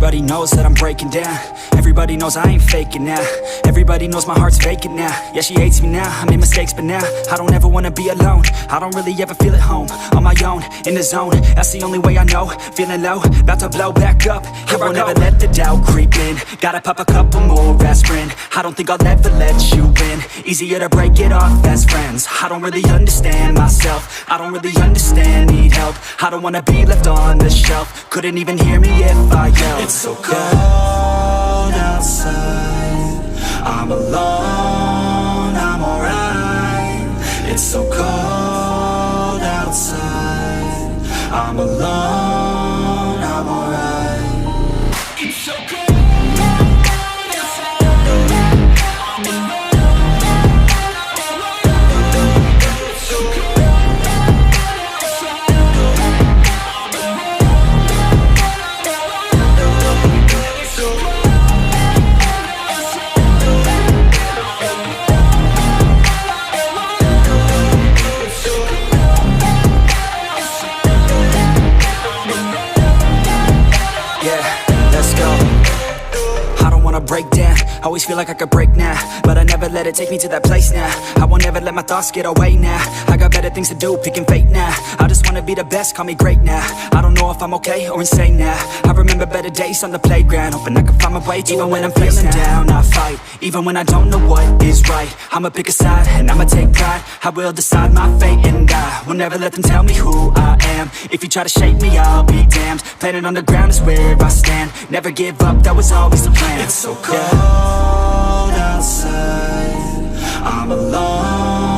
Everybody knows that I'm breaking down. Everybody knows I ain't faking now. Everybody knows my heart's vacant now. Yeah, she hates me now, I made mistakes, but now I don't ever wanna be alone. I don't really ever feel at home. On my own, in the zone, that's the only way I know. Feeling low, about to blow back up. Here I won't ever let the doubt creep in. Gotta pop a couple more aspirin. I don't think I'll ever let you in. Easier to break it off best friends. I don't really understand myself. I don't really understand, need help. I don't wanna be left on the shelf. Couldn't even hear me if I yelled. It's so cold outside, I'm alone, I'm alright. It's so cold outside, I'm alone, I'm alright. It's so cold. Break down, always feel like I could break now, but I never let it take me to that place now. I won't ever let my thoughts get away now. I got better things to do, picking fate now. I just wanna be the best, call me great now. I don't know if I'm okay or insane now. I remember better days on the playground, hoping I can find my way to even when I'm feeling down, I fight, even when I don't know what is right. I'ma pick a side, and I'ma take pride. I will decide my fate, and I will never let them tell me who I am. If you try to shake me, I'll be damned. Planet on the ground is where I stand. Never give up, that was always the plan. It's so cold outside, I'm alone.